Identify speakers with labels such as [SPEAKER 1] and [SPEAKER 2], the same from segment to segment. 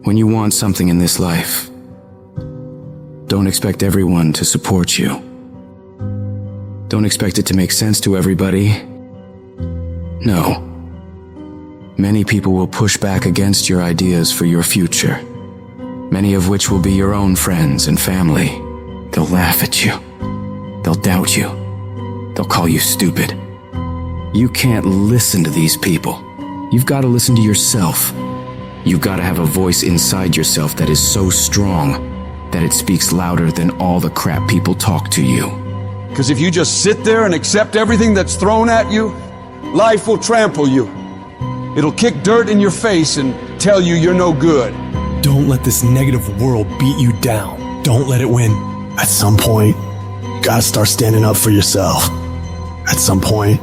[SPEAKER 1] When you want something in this life, don't expect everyone to support you. Don't expect it to make sense to everybody. No. Many people will push back against your ideas for your future, many of which will be your own friends and family. They'll laugh at you. They'll doubt you. They'll call you stupid. You can't listen to these people. You've got to listen to yourself. You've got to have a voice inside yourself that is so strong that it speaks louder than all the crap people talk to you.
[SPEAKER 2] Because if you just sit there and accept everything that's thrown at you, life will trample you. It'll kick dirt in your face and tell you you're no good.
[SPEAKER 3] Don't let this negative world beat you down. Don't let it win.
[SPEAKER 4] At some point, you gotta start standing up for yourself. At some point,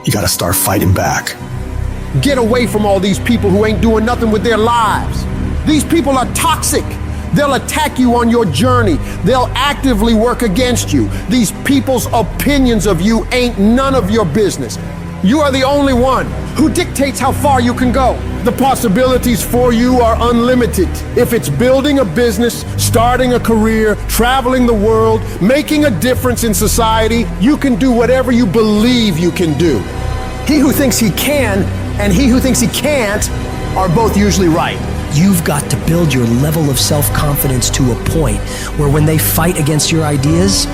[SPEAKER 4] you gotta start fighting back.
[SPEAKER 5] Get away from all these people who ain't doing nothing with their lives. These people are toxic. They'll attack you on your journey. They'll actively work against you. These people's opinions of you ain't none of your business. You are the only one who dictates how far you can go. The possibilities for you are unlimited. If it's building a business, starting a career, traveling the world, making a difference in society, you can do whatever you believe you can do.
[SPEAKER 6] He who thinks he can and he who thinks he can't are both usually right.
[SPEAKER 7] You've got to build your level of self-confidence to a point where when they fight against your ideas,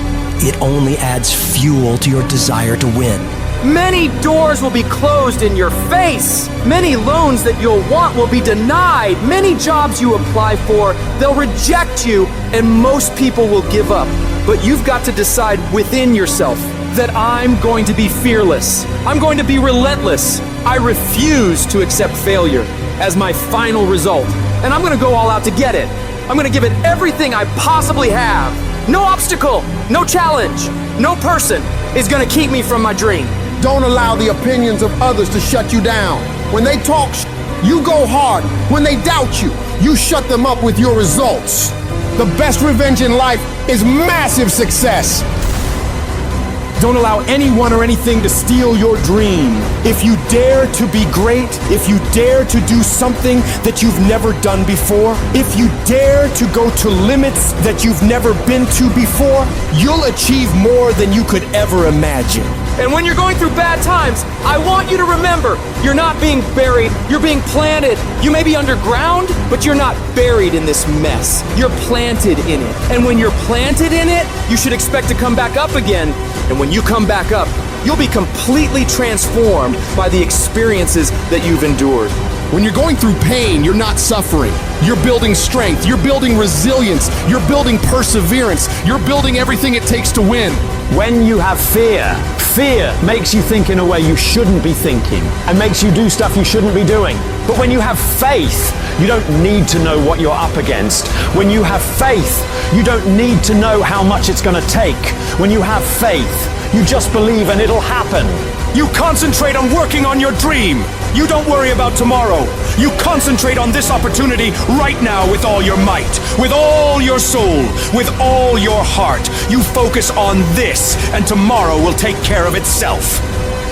[SPEAKER 7] it only adds fuel to your desire to win.
[SPEAKER 8] Many doors will be closed in your face. Many loans that you'll want will be denied. Many jobs you apply for, they'll reject you, and most people will give up. But you've got to decide within yourself that I'm going to be fearless. I'm going to be relentless. I refuse to accept failure as my final result. And I'm gonna go all out to get it. I'm gonna give it everything I possibly have. No obstacle, no challenge, no person is gonna keep me from my dream.
[SPEAKER 5] Don't allow the opinions of others to shut you down. When they talk, you go hard. When they doubt you, you shut them up with your results. The best revenge in life is massive success.
[SPEAKER 3] Don't allow anyone or anything to steal your dream. If you dare to be great, if you dare to do something that you've never done before, if you dare to go to limits that you've never been to before, you'll achieve more than you could ever imagine.
[SPEAKER 8] And when you're going through bad times, I want you to remember, you're not being buried, you're being planted. You may be underground, but you're not buried in this mess. You're planted in it. And when you're planted in it, you should expect to come back up again. And when you come back up, you'll be completely transformed by the experiences that you've endured.
[SPEAKER 9] When you're going through pain, you're not suffering. You're building strength, you're building resilience, you're building perseverance, you're building everything it takes to win.
[SPEAKER 10] When you have fear, fear makes you think in a way you shouldn't be thinking and makes you do stuff you shouldn't be doing. But when you have faith, you don't need to know what you're up against. When you have faith, you don't need to know how much it's going to take. When you have faith, you just believe and it'll happen.
[SPEAKER 3] You concentrate on working on your dream. You don't worry about tomorrow. You concentrate on this opportunity right now with all your might, with all your soul, with all your heart. You focus on this, and tomorrow will take care of itself.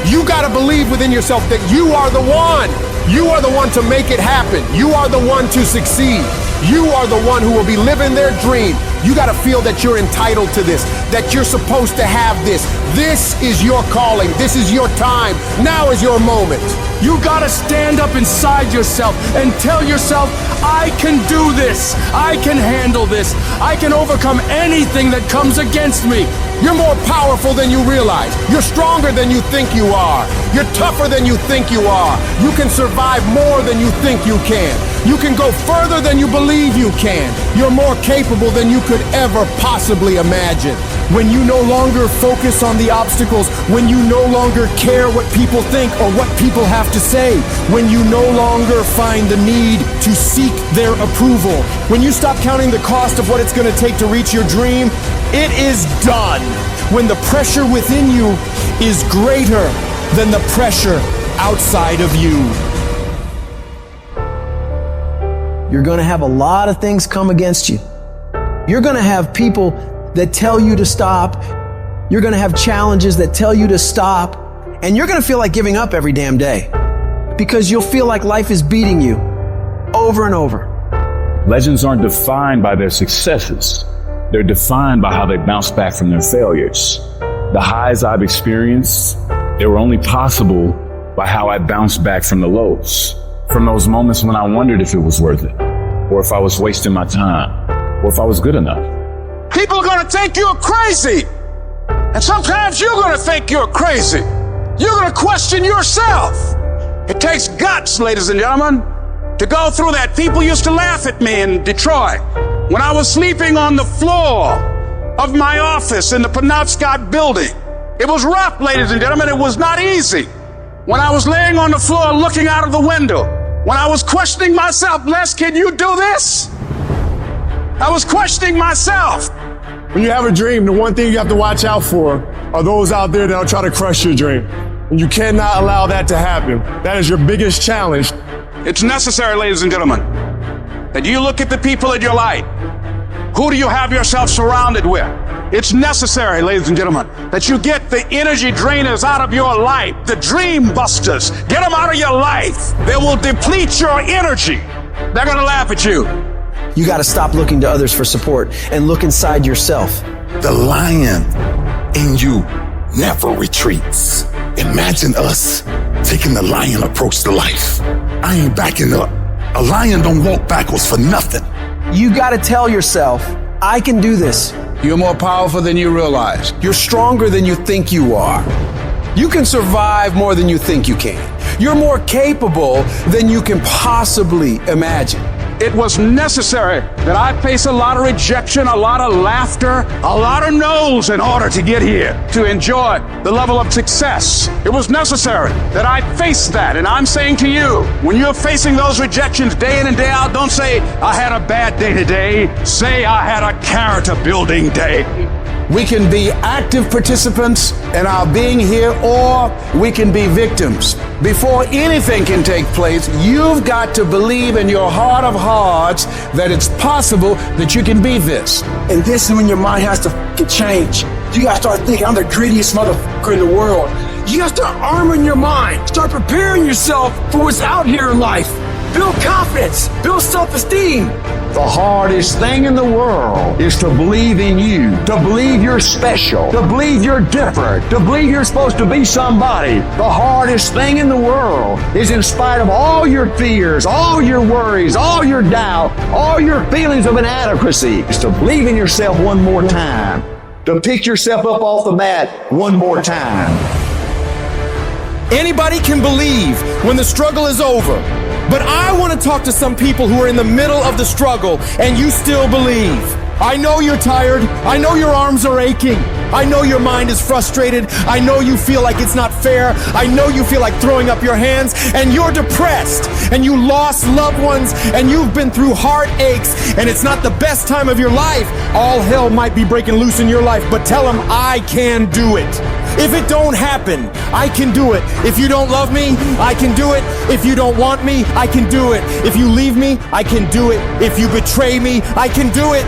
[SPEAKER 5] You gotta believe within yourself that you are the one. You are the one to make it happen. You are the one to succeed. You are the one who will be living their dream. You gotta feel that you're entitled to this, that you're supposed to have this. This is your calling. This is your time. Now is your moment.
[SPEAKER 3] You gotta stand up inside yourself and tell yourself, I can do this. I can handle this. I can overcome anything that comes against me.
[SPEAKER 5] You're more powerful than you realize. You're stronger than you think you are. You're tougher than you think you are. You can survive more than you think you can. You can go further than you believe you can. You're more capable than you could ever possibly imagine.
[SPEAKER 3] When you no longer focus on the obstacles, when you no longer care what people think or what people have to say, when you no longer find the need to seek their approval, when you stop counting the cost of what it's going to take to reach your dream, it is done. When the pressure within you is greater than the pressure outside of you.
[SPEAKER 6] You're going to have a lot of things come against you. You're going to have people that tell you to stop. You're going to have challenges that tell you to stop. And you're going to feel like giving up every damn day because you'll feel like life is beating you over and over.
[SPEAKER 11] Legends aren't defined by their successes. They're defined by how they bounce back from their failures. The highs I've experienced, they were only possible by how I bounced back from the lows. From those moments when I wondered if it was worth it, or if I was wasting my time, or if I was good enough.
[SPEAKER 2] People are gonna think you're crazy. And sometimes you're gonna think you're crazy. You're gonna question yourself. It takes guts, ladies and gentlemen, to go through that. People used to laugh at me in Detroit when I was sleeping on the floor of my office in the Penobscot building. It was rough, ladies and gentlemen. It was not easy. When I was laying on the floor looking out of the window, when I was questioning myself, Les, can you do this? I was questioning myself.
[SPEAKER 3] When you have a dream, the one thing you have to watch out for are those out there that'll try to crush your dream. And you cannot allow that to happen. That is your biggest challenge.
[SPEAKER 2] It's necessary, ladies and gentlemen, that you look at the people in your life. Who do you have yourself surrounded with? It's necessary, ladies and gentlemen, that you get the energy drainers out of your life, the dream busters. Get them out of your life. They will deplete your energy. They're going to laugh at you.
[SPEAKER 6] You got to stop looking to others for support and look inside yourself.
[SPEAKER 12] The lion in you never retreats. Imagine us taking the lion approach to life. I ain't backing up. A lion don't walk backwards for nothing.
[SPEAKER 6] You got to tell yourself, I can do this.
[SPEAKER 2] You're more powerful than you realize.
[SPEAKER 3] You're stronger than you think you are. You can survive more than you think you can. You're more capable than you can possibly imagine.
[SPEAKER 2] It was necessary that I face a lot of rejection, a lot of laughter, a lot of no's in order to get here, to enjoy the level of success. It was necessary that I face that. And I'm saying to you, when you're facing those rejections day in and day out, don't say, I had a bad day today. Say, I had a character building day.
[SPEAKER 3] We can be active participants in our being here, or we can be victims. Before anything can take place, you've got to believe in your heart of hearts that it's possible that you can be this.
[SPEAKER 13] And this is when your mind has to change. You gotta start thinking, I'm the greediest motherfucker in the world. You gotta start arming your mind. Start preparing yourself for what's out here in life. Build confidence. Build self-esteem.
[SPEAKER 10] The hardest thing in the world is to believe in you, to believe you're special, to believe you're different, to believe you're supposed to be somebody. The hardest thing in the world is, in spite of all your fears, all your worries, all your doubt, all your feelings of inadequacy, is to believe in yourself one more time, to pick yourself up off the mat one more time.
[SPEAKER 3] Anybody can believe when the struggle is over. But I want to talk to some people who are in the middle of the struggle and you still believe. I know you're tired. I know your arms are aching. I know your mind is frustrated. I know you feel like it's not fair. I know you feel like throwing up your hands, and you're depressed, and you lost loved ones, and you've been through heartaches, and it's not the best time of your life. All hell might be breaking loose in your life, but tell them I can do it. If it don't happen, I can do it. If you don't love me, I can do it. If you don't want me, I can do it. If you leave me, I can do it. If you betray me, I can do it.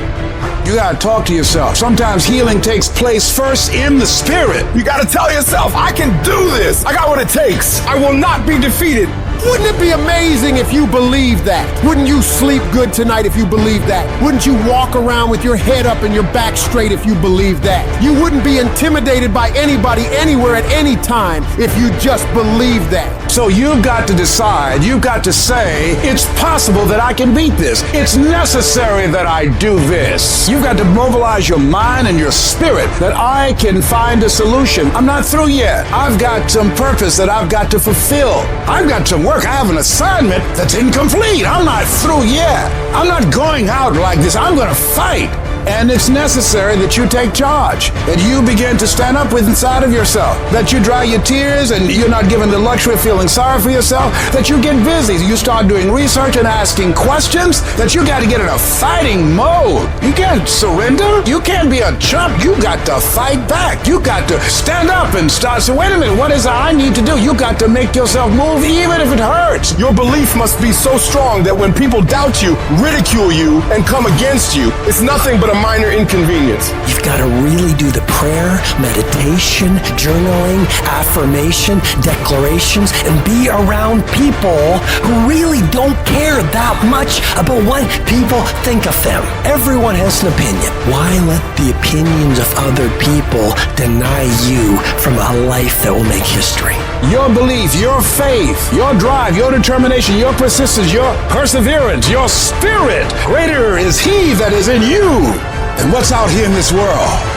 [SPEAKER 2] You gotta talk to yourself. Sometimes healing takes place first in the spirit.
[SPEAKER 3] You gotta tell yourself, I can do this. I got what it takes. I will not be defeated. Wouldn't it be amazing if you believed that? Wouldn't you sleep good tonight if you believed that? Wouldn't you walk around with your head up and your back straight if you believed that? You wouldn't be intimidated by anybody, anywhere, at any time if you just believed that.
[SPEAKER 2] So you've got to decide, you've got to say, it's possible that I can beat this. It's necessary that I do this. You've got to mobilize your mind and your spirit that I can find a solution. I'm not through yet. I've got some purpose that I've got to fulfill. I've got some work. I have an assignment that's incomplete. I'm not through yet. I'm not going out like this. I'm going to fight. And it's necessary that you take charge, that you begin to stand up with inside of yourself, that you dry your tears and you're not given the luxury of feeling sorry for yourself, that you get busy, you start doing research and asking questions, that you got to get in a fighting mode. You can't surrender. You can't be a chump. You got to fight back. You got to stand up and start saying, wait a minute, what is it I need to do? You got to make yourself move even if it hurts.
[SPEAKER 3] Your belief must be so strong that when people doubt you, ridicule you, and come against you, it's nothing but a
[SPEAKER 13] a minor inconvenience.
[SPEAKER 7] You've got to really do the prayer, meditation, journaling, affirmation, declarations, and be around people who really don't care that much about what people think of them. Everyone has an opinion. Why let the opinions of other people deny you from a life that will make history?
[SPEAKER 2] Your belief, your faith, your drive, your determination, your persistence, your perseverance, your spirit. Greater is He that is in you than what's out here in this world.